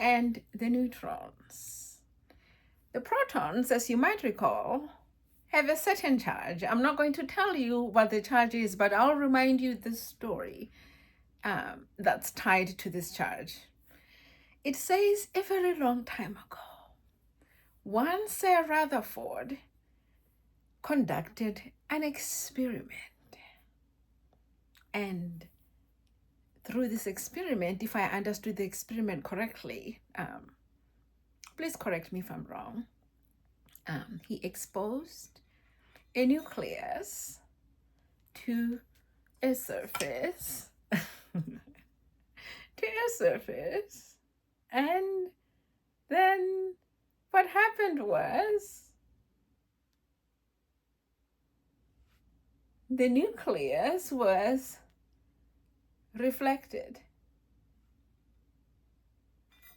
and the neutrons. The protons, as you might recall, have a certain charge. I'm not going to tell you what the charge is, but I'll remind you the story that's tied to this charge. It says a very long time ago, one Sir Rutherford conducted an experiment. And through this experiment, if I understood the experiment correctly, please correct me if I'm wrong, he exposed a nucleus to a surface, and then what happened was the nucleus was reflected.